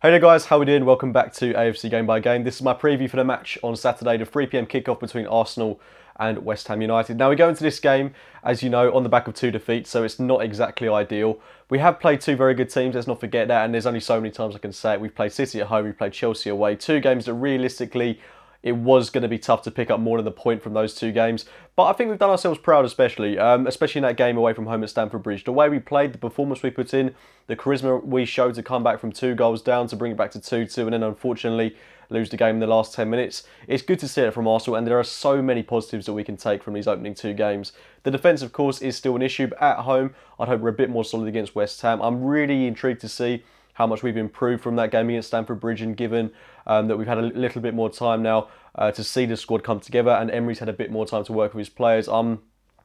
Hey there guys, how we doing? Welcome back to AFC Game by Game. This is my preview for the match on Saturday, the 3 PM kickoff between Arsenal and West Ham United. Now we go into this game, as you know, on the back of 2 defeats, so it's not exactly ideal. We have played 2 very good teams, let's not forget that, and there's only so many times I can say it. We've played City at home, we've played Chelsea away. 2 games that realistically it was going to be tough to pick up more than the point from those 2 games. But I think we've done ourselves proud, especially in that game away from home at Stamford Bridge. The way we played, the performance we put in, the charisma we showed to come back from 2 goals down to bring it back to 2-2 and then unfortunately lose the game in the last 10 minutes. It's good to see it from Arsenal, and there are so many positives that we can take from these opening 2 games. The defence, of course, is still an issue, but at home, I'd hope we're a bit more solid against West Ham. I'm really intrigued to see how much we've improved from that game against Stamford Bridge, and given that we've had a little bit more time now to see the squad come together, and Emery's had a bit more time to work with his players. I'm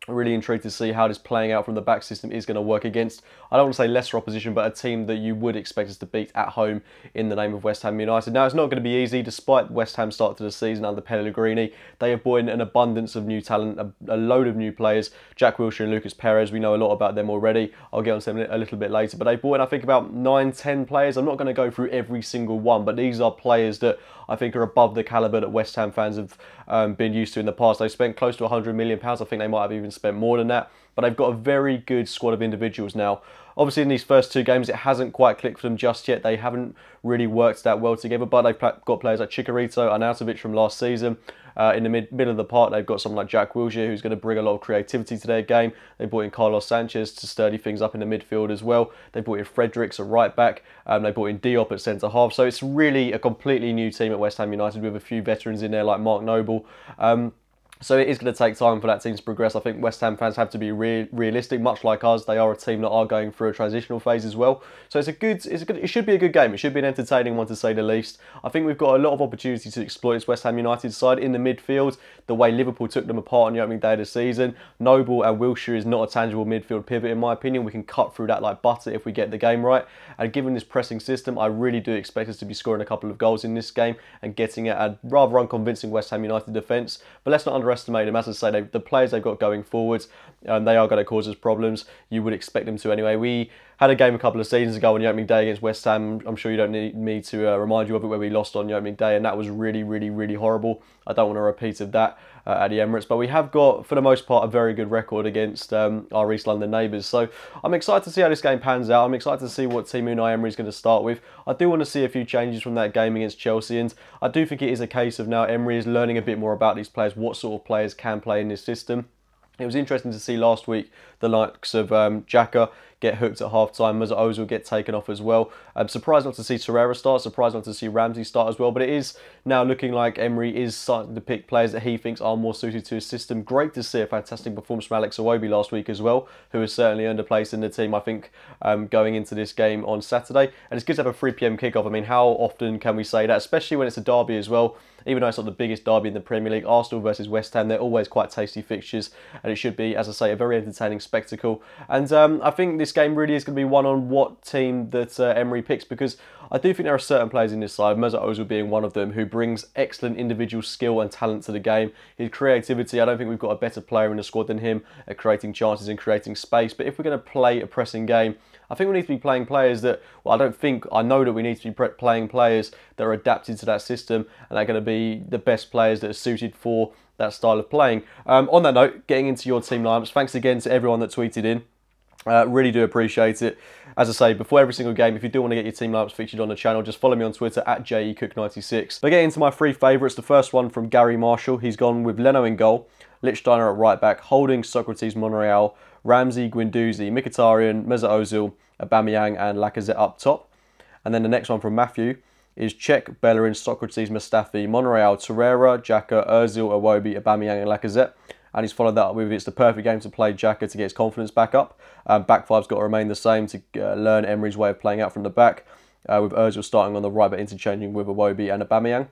really intrigued to see how this playing out from the back system is going to work against, I don't want to say lesser opposition, but a team that you would expect us to beat at home in the name of West Ham United. Now, it's not going to be easy, despite West Ham's start to the season under Pellegrini. They have brought in an abundance of new talent, a load of new players. Jack Wilshere and Lucas Perez, we know a lot about them already. I'll get on to them a little bit later, but they brought in, I think, about 9-10 players. I'm not going to go through every single one, but these are players that I think are above the calibre that West Ham fans have been used to in the past. They've spent close to £100 million. I think they might have even spent more than that. But they've got a very good squad of individuals now. Obviously, in these first 2 games, it hasn't quite clicked for them just yet. They haven't really worked that well together. But they've got players like Chicharito, Arnautovic from last season. In the middle of the park, they've got someone like Jack Wilshere, who's going to bring a lot of creativity to their game. They brought in Carlos Sanchez to sturdy things up in the midfield as well. They brought in Fredericks, a right back. They brought in Diop at centre half. So it's really a completely new team at West Ham United, with a few veterans in there like Mark Noble. So it is going to take time for that team to progress. I think West Ham fans have to be realistic, much like us. They are a team that are going through a transitional phase as well. So it should be a good game. It should be an entertaining one, to say the least. I think we've got a lot of opportunity to exploit this West Ham United side in the midfield. The way Liverpool took them apart on the opening day of the season, Noble and Wilshere is not a tangible midfield pivot in my opinion. We can cut through that like butter if we get the game right. And given this pressing system, I really do expect us to be scoring a couple of goals in this game and getting at a rather unconvincing West Ham United defence. But let's not underestimate them. As I say, the players they've got going forwards, they are going to cause us problems. You would expect them to anyway. We had a game a couple of seasons ago on the opening day against West Ham. I'm sure you don't need me to remind you of it, where we lost on the opening day, and that was really, really, really horrible. I don't want a repeat of that at the Emirates, but we have got, for the most part, a very good record against our East London neighbours. So I'm excited to see how this game pans out. I'm excited to see what team Unai Emery is going to start with. I do want to see a few changes from that game against Chelsea, and I do think it is a case of now Emery is learning a bit more about these players, what sort of players can play in this system. It was interesting to see last week the likes of Xhaka get hooked at half-time. Mesut Ozil get taken off as well. I'm surprised not to see Torreira start, surprised not to see Ramsey start as well, but it is now looking like Emery is starting to pick players that he thinks are more suited to his system. Great to see a fantastic performance from Alex Iwobi last week as well, who has certainly earned a place in the team, I think, going into this game on Saturday. And it's good to have a 3 PM kickoff. I mean, how often can we say that, especially when it's a derby as well? Even though it's not the biggest derby in the Premier League, Arsenal versus West Ham, they're always quite tasty fixtures, and it should be, as I say, a very entertaining spectacle. And I think this game really is going to be one on what team that Emery picks, because I do think there are certain players in this side, Mesut Ozil being one of them, who brings excellent individual skill and talent to the game. His creativity, I don't think we've got a better player in the squad than him at creating chances and creating space. But if we're going to play a pressing game, I think we need to be playing players that, well, I know that we need to be playing players that are adapted to that system, and they're going to be the best players that are suited for that style of playing. On that note, getting into your team lineups, thanks again to everyone that tweeted in. Really do appreciate it. As I say, before every single game, if you do want to get your team lineups featured on the channel, just follow me on Twitter at JECook96. But getting into my 3 favourites, the first one from Gary Marshall. He's gone with Leno in goal, Lichtsteiner at right back, Holding, Socrates, Monreal, Ramsey, Guendouzi, Mkhitaryan, Mesut Ozil, Aubameyang and Lacazette up top. And then the next one from Matthew is Cech, Bellerin, Socrates, Mustafi, Monreal, Torreira, Xhaka, Ozil, Iwobi, Aubameyang and Lacazette. And he's followed that up with, it's the perfect game to play Xhaka to get his confidence back up. Back five's got to remain the same to learn Emery's way of playing out from the back, with Ozil starting on the right but interchanging with Iwobi and Aubameyang.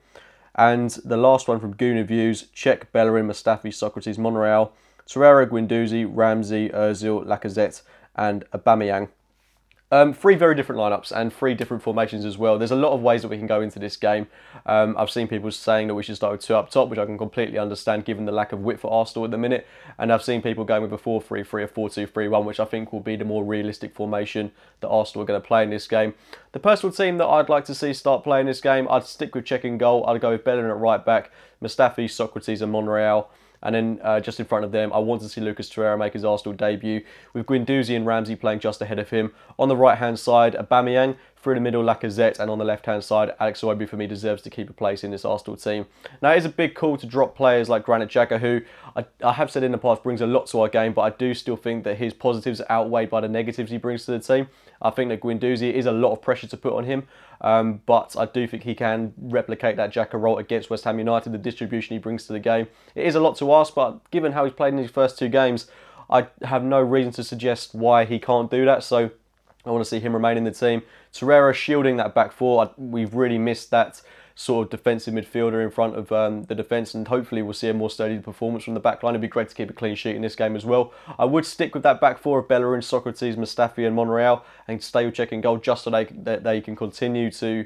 And the last one from Guna Views, Cech, Bellerin, Mustafi, Socrates, Monreal, Torreira, Guendouzi, Ramsey, Ozil, Lacazette and Aubameyang. Three very different lineups and three different formations as well. There's a lot of ways that we can go into this game. I've seen people saying that we should start with two up top, which I can completely understand given the lack of width for Arsenal at the minute. And I've seen people going with a 4-3-3, a 4-2-3-1, which I think will be the more realistic formation that Arsenal are going to play in this game. The personal team that I'd like to see start playing this game, I'd stick with Cech in goal. I'd go with Bellerin at right back, Mustafi, Sokratis and Monreal. And then just in front of them, I want to see Lucas Torreira make his Arsenal debut, with Guendouzi and Ramsey playing just ahead of him. On the right-hand side, Aubameyang, through the middle, Lacazette, and on the left-hand side, Alex Iwobi for me deserves to keep a place in this Arsenal team. Now, it is a big call to drop players like Granit Xhaka, who I have said in the past brings a lot to our game, but I do still think that his positives are outweighed by the negatives he brings to the team. I think that Guendouzi is a lot of pressure to put on him, but I do think he can replicate that Xhaka role against West Ham United, the distribution he brings to the game. It is a lot to ask, but given how he's played in his first two games, I have no reason to suggest why he can't do that, so I want to see him remain in the team. Torreira shielding that back four. We've really missed that sort of defensive midfielder in front of the defence, and hopefully we'll see a more steady performance from the back line. It'd be great to keep a clean sheet in this game as well. I would stick with that back four of Bellerin, Sokratis, Mustafi and Monreal, and stay with Cech in goal just so they can continue to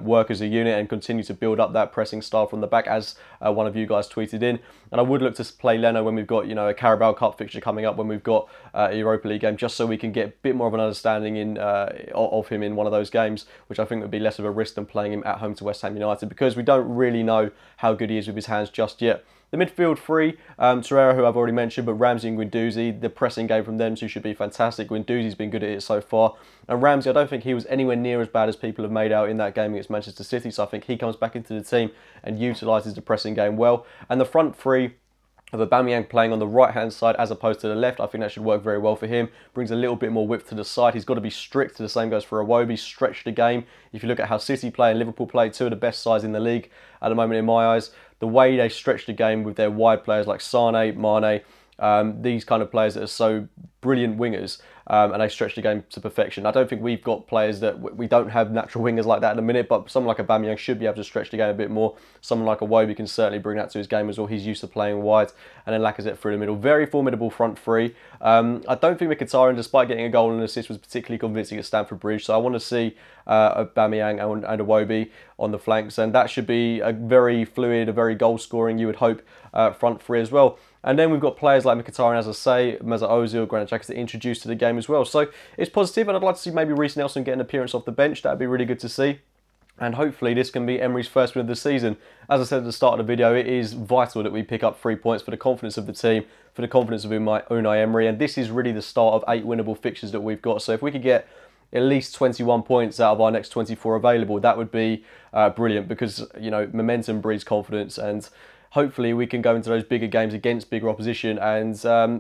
work as a unit and continue to build up that pressing style from the back, as one of you guys tweeted in. And I would look to play Leno when we've got, you know, a Carabao Cup fixture coming up, when we've got a Europa League game, just so we can get a bit more of an understanding of him in one of those games, which I think would be less of a risk than playing him at home to West Ham United, because we don't really know how good he is with his hands just yet. The midfield three, Torreira, who I've already mentioned, but Ramsey and Guendouzi, the pressing game from them two should be fantastic. Guendouzi's been good at it so far. And Ramsey, I don't think he was anywhere near as bad as people have made out in that game against Manchester City, so I think he comes back into the team and utilises the pressing game well. And the front three of Aubameyang playing on the right-hand side as opposed to the left, I think that should work very well for him. Brings a little bit more width to the side. He's got to be strict. The same goes for Iwobi. Stretch the game. If you look at how City play and Liverpool play, two of the best sides in the league at the moment in my eyes, the way they stretch the game with their wide players like Sane, Mane, these kind of players that are so brilliant wingers, and they stretch the game to perfection. I don't think we've got players that we don't have natural wingers like that at the minute, but someone like Aubameyang should be able to stretch the game a bit more. Someone like Iwobi can certainly bring that to his game as well. He's used to playing wide, and then Lacazette through the middle. Very formidable front three. I don't think Mkhitaryan, despite getting a goal and an assist, was particularly convincing at Stamford Bridge, so I want to see Aubameyang and Iwobi on the flanks, and that should be a very fluid, a very goal-scoring, you would hope, front three as well. And then we've got players like Mkhitaryan, as I say, Mesut Ozil, Granit Xhaka to introduce to the game as well. So it's positive, and I'd like to see maybe Reiss Nelson get an appearance off the bench. That'd be really good to see. And hopefully this can be Emery's first win of the season. As I said at the start of the video, it is vital that we pick up 3 points for the confidence of the team, for the confidence of Unai Emery. And this is really the start of 8 winnable fixtures that we've got. So if we could get at least 21 points out of our next 24 available, that would be brilliant, because, you know, momentum breeds confidence, and hopefully we can go into those bigger games against bigger opposition and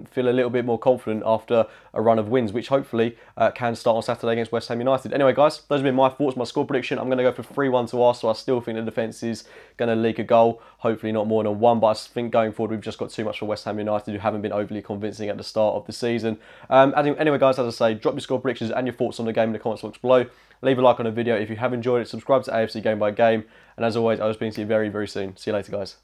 feel a little bit more confident after a run of wins, which hopefully can start on Saturday against West Ham United. Anyway, guys, those have been my thoughts, my score prediction. I'm going to go for 3-1 to Arsenal. I still think the defence is going to leak a goal, hopefully not more than one, but I think going forward we've just got too much for West Ham United, who haven't been overly convincing at the start of the season. Anyway, guys, as I say, drop your score predictions and your thoughts on the game in the comments box below. Leave a like on the video if you have enjoyed it. Subscribe to AFC Game by Game. And as always, I'll be speaking to you very, very soon. See you later, guys.